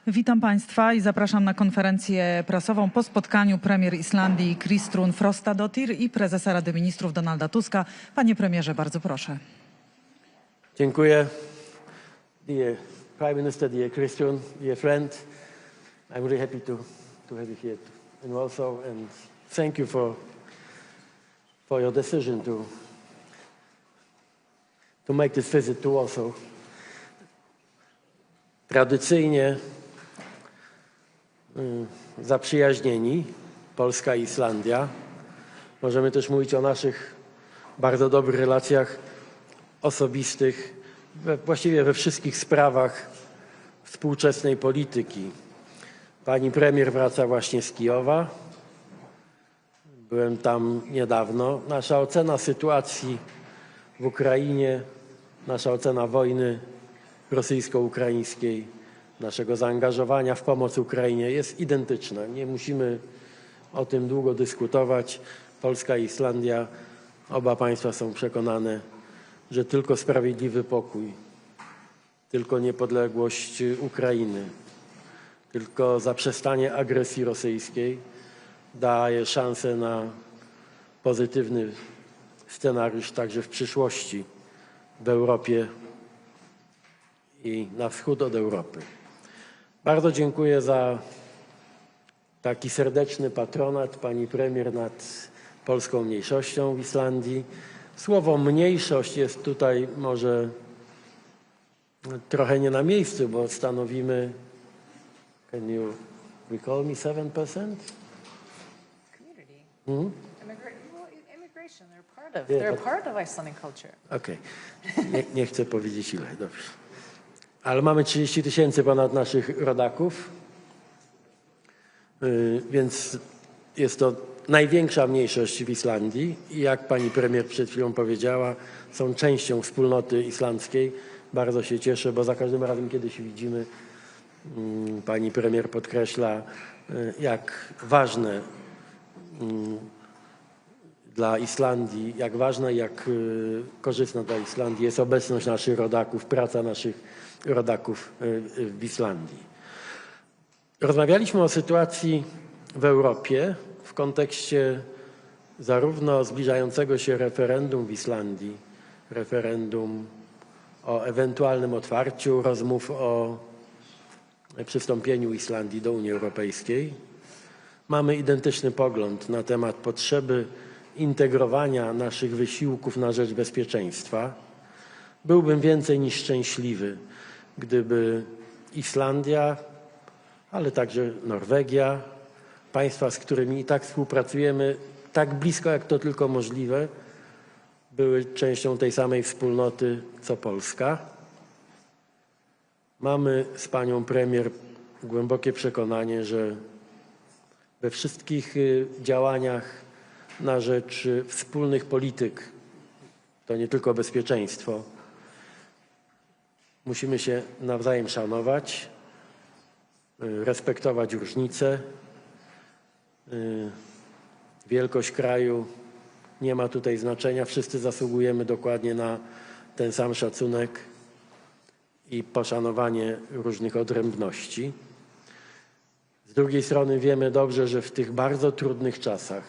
Witam Państwa i zapraszam na konferencję prasową po spotkaniu premier Islandii Kristrun Frostadottir i prezesa Rady Ministrów Donalda Tuska. Panie premierze, bardzo proszę. Dziękuję. Dear Prime Minister, dear Kristrun, dear friend, I'm really happy to have you here in Warsaw, and thank you for your decision to make this visit to Warsaw. Tradycyjnie zaprzyjaźnieni, Polska i Islandia. Możemy też mówić o naszych bardzo dobrych relacjach osobistych, właściwie we wszystkich sprawach współczesnej polityki. Pani premier wraca właśnie z Kijowa. Byłem tam niedawno. Nasza ocena sytuacji w Ukrainie, nasza ocena wojny rosyjsko-ukraińskiej, naszego zaangażowania w pomoc Ukrainie jest identyczna. Nie musimy o tym długo dyskutować. Polska i Islandia, oba państwa są przekonane, że tylko sprawiedliwy pokój, tylko niepodległość Ukrainy, tylko zaprzestanie agresji rosyjskiej daje szansę na pozytywny scenariusz także w przyszłości w Europie i na wschód od Europy. Bardzo dziękuję za taki serdeczny patronat pani premier nad polską mniejszością w Islandii. Słowo mniejszość jest tutaj może trochę nie na miejscu, bo stanowimy, can you recall me, 7%? Community. Immigration, they're part of Icelandic culture. Okej. Nie chcę powiedzieć ile, dobrze. Ale mamy 30 000 ponad naszych rodaków, więc jest to największa mniejszość w Islandii i jak pani premier przed chwilą powiedziała, są częścią wspólnoty islandzkiej. Bardzo się cieszę, bo za każdym razem, kiedy się widzimy, pani premier podkreśla, jak ważne dla Islandii, jak ważna i jak korzystna dla Islandii jest obecność naszych rodaków, praca naszych rodaków w Islandii. Rozmawialiśmy o sytuacji w Europie w kontekście zarówno zbliżającego się referendum w Islandii, referendum o ewentualnym otwarciu rozmów o przystąpieniu Islandii do Unii Europejskiej. Mamy identyczny pogląd na temat potrzeby integrowania naszych wysiłków na rzecz bezpieczeństwa. Byłbym więcej niż szczęśliwy, gdyby Islandia, ale także Norwegia, państwa, z którymi i tak współpracujemy tak blisko, jak to tylko możliwe, były częścią tej samej wspólnoty co Polska. Mamy z panią premier głębokie przekonanie, że we wszystkich działaniach na rzecz wspólnych polityk, to nie tylko bezpieczeństwo, musimy się nawzajem szanować, respektować różnice. Wielkość kraju nie ma tutaj znaczenia. Wszyscy zasługujemy dokładnie na ten sam szacunek i poszanowanie różnych odrębności. Z drugiej strony wiemy dobrze, że w tych bardzo trudnych czasach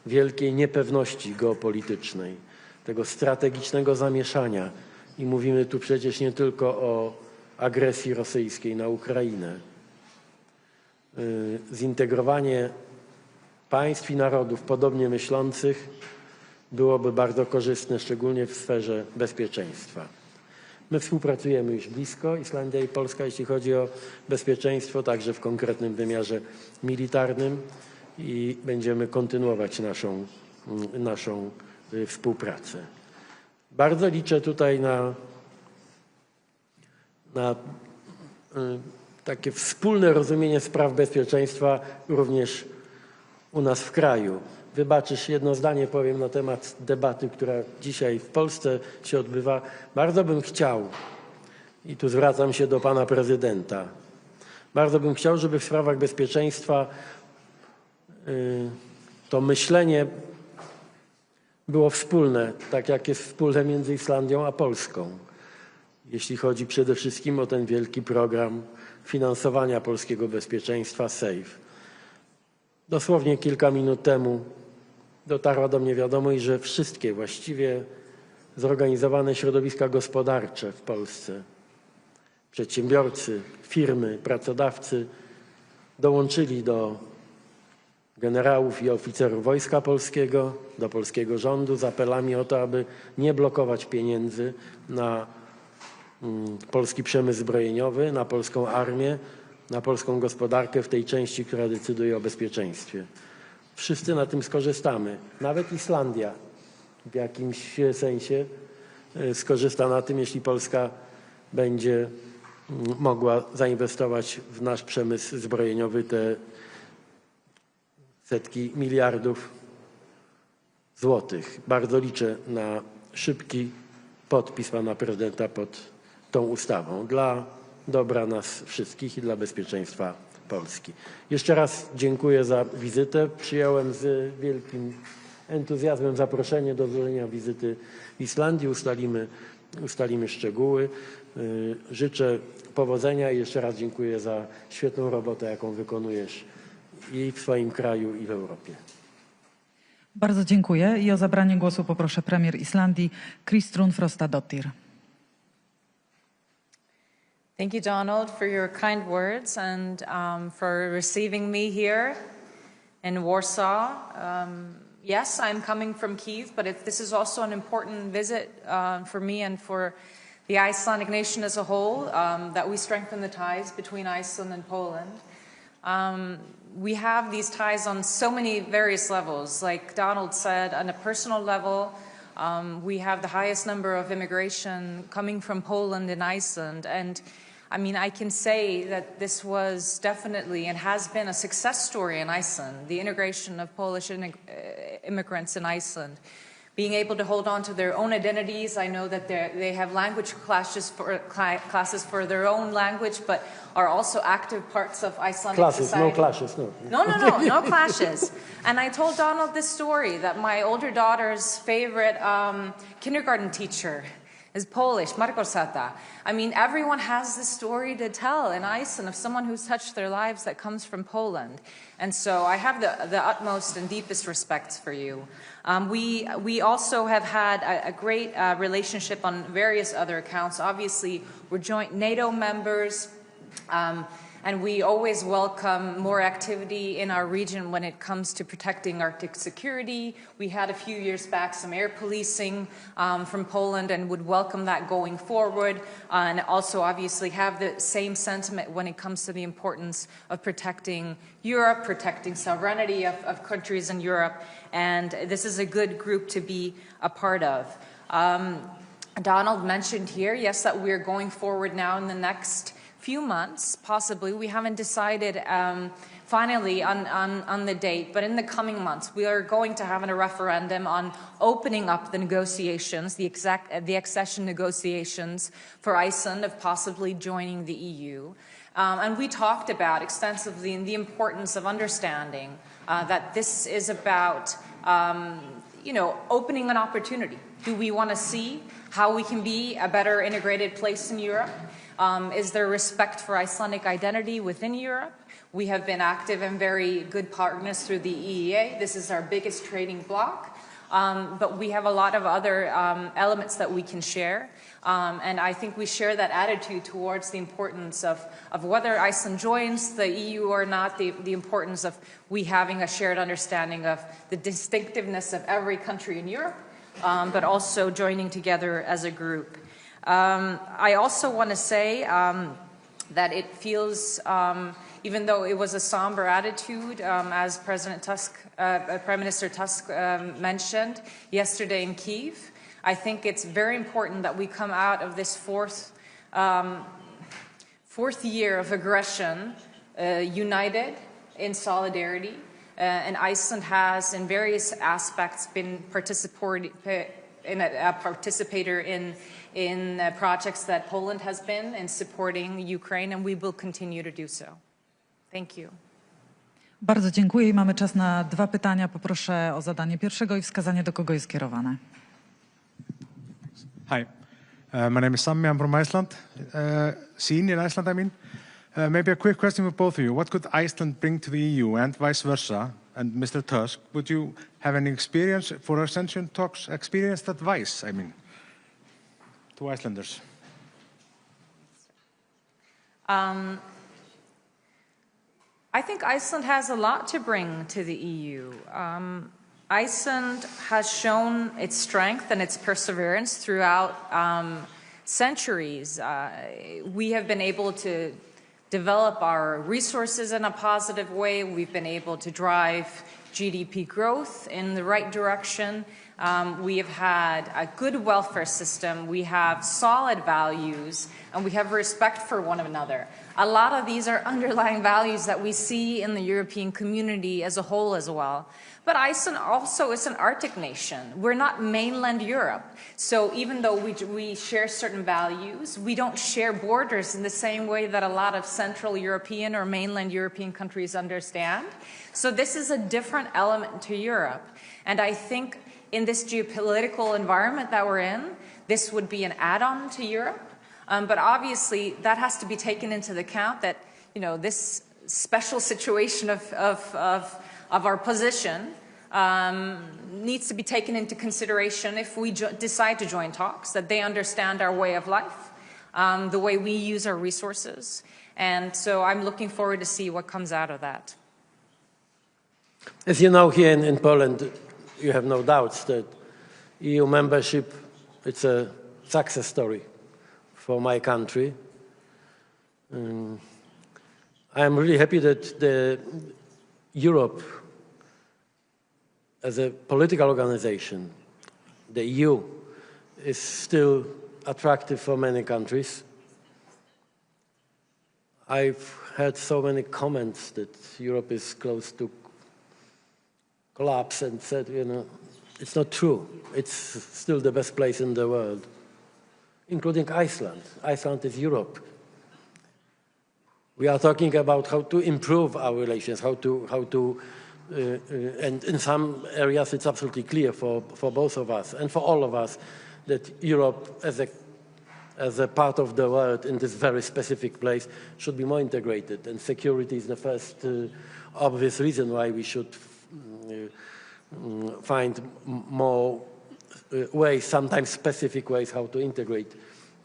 wielkiej niepewności geopolitycznej, tego strategicznego zamieszania, i mówimy tu przecież nie tylko o agresji rosyjskiej na Ukrainę, zintegrowanie państw i narodów podobnie myślących byłoby bardzo korzystne, szczególnie w sferze bezpieczeństwa. My współpracujemy już blisko, Islandia i Polska, jeśli chodzi o bezpieczeństwo, także w konkretnym wymiarze militarnym i będziemy kontynuować naszą współpracę. Bardzo liczę tutaj na takie wspólne rozumienie spraw bezpieczeństwa również u nas w kraju. Wybaczysz, jedno zdanie powiem na temat debaty, która dzisiaj w Polsce się odbywa. Bardzo bym chciał, i tu zwracam się do pana prezydenta, bardzo bym chciał, żeby w sprawach bezpieczeństwa to myślenie było wspólne, tak jak jest wspólne między Islandią a Polską. jeśli chodzi przede wszystkim o ten wielki program finansowania polskiego bezpieczeństwa SAFE. Dosłownie kilka minut temu dotarła do mnie wiadomość, że wszystkie właściwie zorganizowane środowiska gospodarcze w Polsce, przedsiębiorcy, firmy, pracodawcy dołączyli do generałów i oficerów Wojska Polskiego, do polskiego rządu z apelami o to, aby nie blokować pieniędzy na polski przemysł zbrojeniowy, na polską armię, na polską gospodarkę w tej części, która decyduje o bezpieczeństwie. Wszyscy na tym skorzystamy. Nawet Islandia w jakimś sensie skorzysta na tym, jeśli Polska będzie mogła zainwestować w nasz przemysł zbrojeniowy te setki miliardów złotych. Bardzo liczę na szybki podpis pana prezydenta pod tą ustawą dla dobra nas wszystkich i dla bezpieczeństwa Polski. Jeszcze raz dziękuję za wizytę. Przyjąłem z wielkim entuzjazmem zaproszenie do złożenia wizyty w Islandii. Ustalimy szczegóły. Życzę powodzenia i jeszcze raz dziękuję za świetną robotę, jaką wykonujesz i w swoim kraju, i w Europie. Bardzo dziękuję i o zabranie głosu poproszę premier Islandii Kristrun Frostadottir. Thank you, Donald, for your kind words and for receiving me here in Warsaw. Yes, I'm coming from Kyiv, but this is also an important visit for me and for the Icelandic nation as a whole, that we strengthen the ties between Iceland and Poland. We have these ties on so many various levels. Like Donald said, on a personal level, we have the highest number of immigration coming from Poland and Iceland. And I mean, I can say that this was definitely and has been a success story in Iceland, the integration of Polish immigrants in Iceland. Being able to hold on to their own identities. I know that they have language classes for their own language, but are also active parts of Icelandic society. No clashes, no. No clashes. And I told Donald this story, that my older daughter's favorite kindergarten teacher is Polish, Margosata. I mean, everyone has this story to tell in Iceland of someone who's touched their lives that comes from Poland. And so I have the utmost and deepest respect for you. We also have had a great relationship on various other accounts. Obviously, we're joint NATO members, and we always welcome more activity in our region when it comes to protecting Arctic security. We had a few years back some air policing from Poland and would welcome that going forward, and also obviously have the same sentiment when it comes to the importance of protecting Europe, protecting sovereignty of countries in Europe, and this is a good group to be a part of. Donald mentioned here, yes, that we're going forward now in the next few months, possibly. We haven't decided finally on the date, but in the coming months, we are going to have a referendum on opening up the negotiations, the accession negotiations for Iceland of possibly joining the EU. And we talked about extensively the importance of understanding that this is about, opening an opportunity. Do we want to see how we can be a better integrated place in Europe? Is there respect for Icelandic identity within Europe? We have been active and very good partners through the EEA. This is our biggest trading bloc. But we have a lot of other elements that we can share. And I think we share that attitude towards the importance of whether Iceland joins the EU or not, the importance of we having a shared understanding of the distinctiveness of every country in Europe, but also joining together as a group. I also want to say that it feels, even though it was a somber attitude, as President Tusk, Prime Minister Tusk mentioned yesterday in Kyiv, I think it's very important that we come out of this fourth year of aggression united in solidarity. And Iceland has, in various aspects, been a participator in projects that Poland has been in supporting Ukraine, and we will continue to do so. Thank you. Bardzo dziękuję i mamy czas na 2 pytania. Poproszę o zadanie pierwszego i wskazanie, do kogo jest kierowane. Hi. My name is Sammy, I'm from Iceland, senior Iceland, I mean. Maybe a quick question for both of you. What could Iceland bring to the EU and vice versa? And Mr. Tusk, would you have any experience for accession talks, experienced advice, I mean, to Icelanders? I think Iceland has a lot to bring to the EU. Iceland has shown its strength and its perseverance throughout centuries. We have been able to develop our resources in a positive way. We've been able to drive GDP growth in the right direction. We have had a good welfare system. We have solid values, and we have respect for one another. A lot of these are underlying values that we see in the European community as a whole as well. But Iceland also is an Arctic nation. We're not mainland Europe. So even though we share certain values, we don't share borders in the same way that a lot of Central European or mainland European countries understand. So this is a different element to Europe. And I think in this geopolitical environment that we're in, this would be an add-on to Europe. But obviously, that has to be taken into account that, you know, this special situation of our position needs to be taken into consideration if we decide to join talks, that they understand our way of life, the way we use our resources. And so I'm looking forward to see what comes out of that. As you know, here in Poland, you have no doubts that EU membership, it's a success story for my country. I am really happy that Europe, as a political organization, the EU, is still attractive for many countries. I've heard so many comments that Europe is close to collapse and said, you know, it's not true. It's still the best place in the world, including Iceland. Iceland is Europe. We are talking about how to improve our relations, and in some areas it's absolutely clear for both of us and for all of us that Europe as a part of the world in this very specific place should be more integrated, and security is the first obvious reason why we should find more ways, sometimes specific ways, how to integrate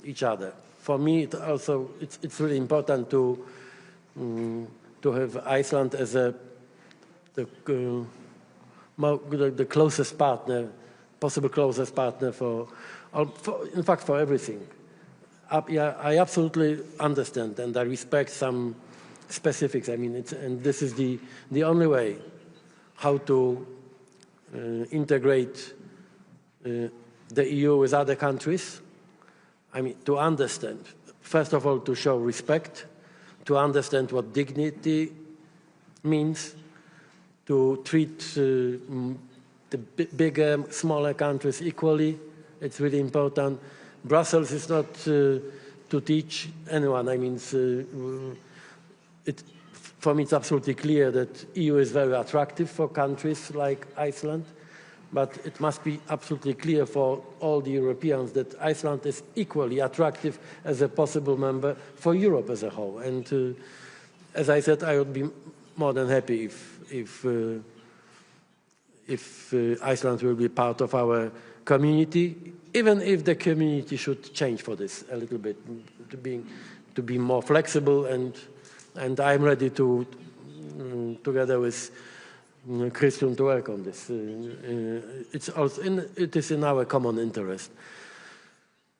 each other. For me, it's really important to have Iceland as the closest partner, possible closest partner in fact, for everything. I absolutely understand and I respect some specifics. I mean, and this is the only way how to integrate the EU with other countries. I mean, to understand, first of all, to show respect, to understand what dignity means, to treat the bigger, smaller countries equally. It's really important. Brussels is not to teach anyone. I mean, for me, it's absolutely clear that EU is very attractive for countries like Iceland, but it must be absolutely clear for all the Europeans that Iceland is equally attractive as a possible member for Europe as a whole. And as I said, I would be more than happy if Iceland will be part of our community, even if the community should change for this a little bit, to be more flexible, and I'm ready to, together with Kristrun, to work on this. It is in our common interest.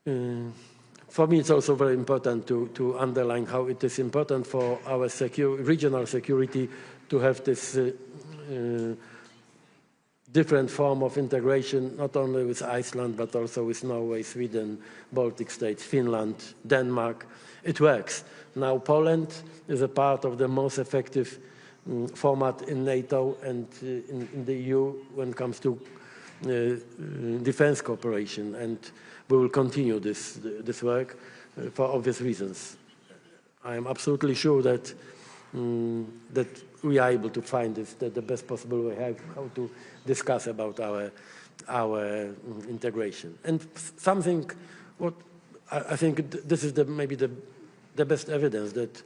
For me, it's also very important to underline how it is important for our regional security to have this different form of integration, not only with Iceland, but also with Norway, Sweden, Baltic states, Finland, Denmark. It works. Now Poland is a part of the most effective format in NATO and in the EU when it comes to defense cooperation, and we will continue this work for obvious reasons. I am absolutely sure that we are able to find the best possible way how to discuss about our integration. And something what I think this is maybe the best evidence that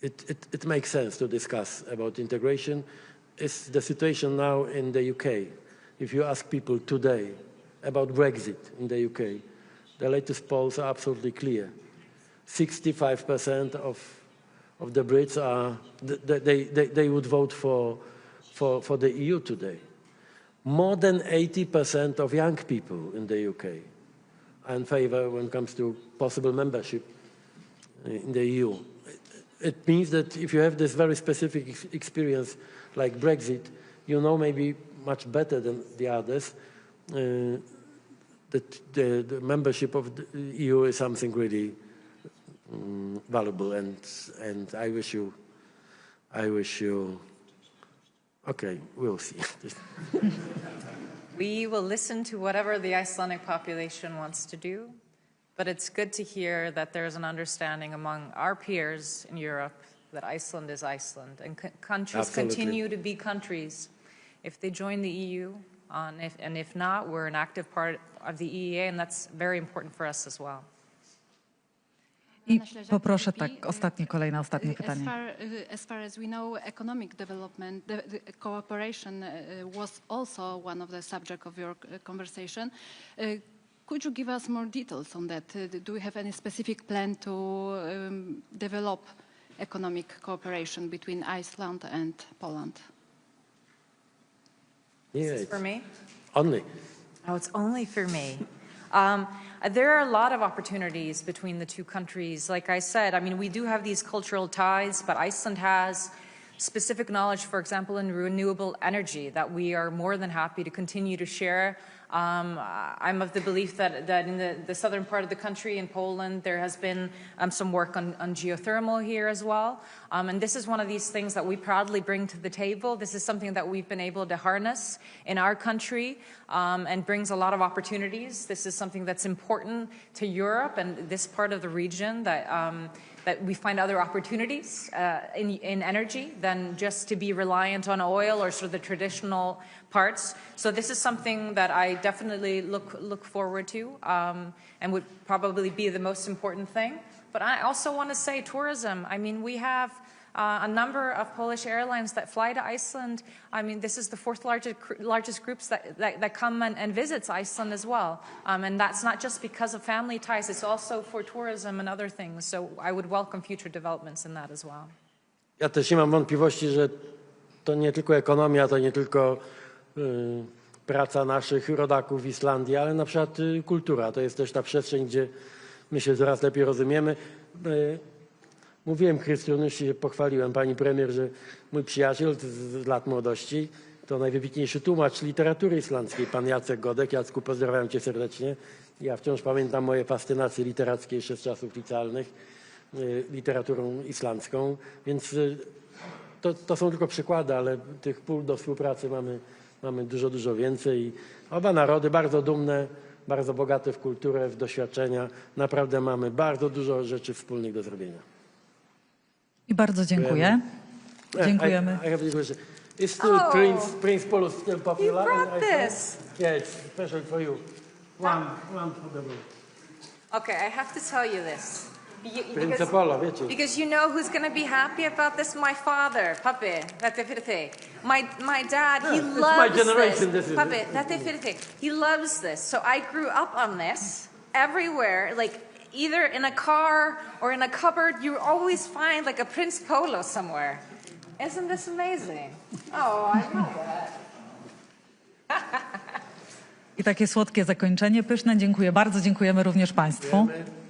it makes sense to discuss about integration. Is the situation now in the UK. If you ask people today about Brexit in the UK, the latest polls are absolutely clear. 65% of the Brits are, they would vote for the EU today. More than 80% of young people in the UK are in favor when it comes to possible membership in the EU. It means that if you have this very specific experience like Brexit, you know maybe much better than the others that the membership of the EU is something really valuable, and I wish you, okay, we'll see. We will listen to whatever the Icelandic population wants to do, but it's good to hear that there's an understanding among our peers in Europe that Iceland is Iceland, and countries Absolutely. continue to be countries if they join the EU, and if not, we're an active part of the EEA, and that's very important for us as well. I poproszę kolejne pytanie. As far as we know, economic development, the cooperation was also one of the subject of your conversation. Could you give us more details on that? Do we have any specific plan to develop economic cooperation between Iceland and Poland? Yeah, This is for me? Only. Oh, it's only for me. There are a lot of opportunities between the two countries. Like I said, I mean, we do have these cultural ties, but Iceland has specific knowledge, for example, in renewable energy that we are more than happy to continue to share. I'm of the belief that in the southern part of the country, in Poland, there has been some work on geothermal here as well. And this is one of these things that we proudly bring to the table. This is something that we've been able to harness in our country and brings a lot of opportunities. This is something that's important to Europe and this part of the region that we find other opportunities in energy than just to be reliant on oil or sort of the traditional parts. So this is something that I definitely look forward to and would probably be the most important thing. But I also want to say tourism. I mean, we have a number of Polish airlines that fly to Iceland. I mean, this is the fourth largest groups that come and visits Iceland as well. And that's not just because of family ties, it's also for tourism and other things. So I would welcome future developments in that as well. Ja też nie mam wątpliwości, że to nie tylko ekonomia, to nie tylko praca naszych rodaków w Islandii, ale na przykład kultura. To jest też ta przestrzeń, gdzie my się coraz lepiej rozumiemy. Mówiłem, Kristrun, już się pochwaliłem pani premier, że mój przyjaciel z lat młodości to najwybitniejszy tłumacz literatury islandzkiej, pan Jacek Godek. Jacku, pozdrawiam cię serdecznie. Ja wciąż pamiętam moje fascynacje literackie jeszcze z czasów licealnych literaturą islandzką, więc to są tylko przykłady, ale tych pól do współpracy mamy dużo więcej. Oba narody bardzo dumne, bardzo bogate w kulturę, w doświadczenia. Naprawdę mamy bardzo dużo rzeczy wspólnych do zrobienia. I bardzo dziękuję. Dziękujemy. I have this question. Is still Prince Paul still popular? You brought this. Yeah, it's special for you. One for the room. Okay, I have to tell you this. Prince Paula, wiecie. Because you know who's going to be happy about this? My father, Papi. My dad, he loves my generation, this. this is Papi, he loves this. So I grew up on this everywhere, like either in a car or in a cupboard. You always find like a Prince Polo somewhere. Isn't this amazing? Oh, I know that. I takie słodkie zakończenie, pyszne. Dziękuję bardzo. Dziękujemy również Państwu. Dziękujemy.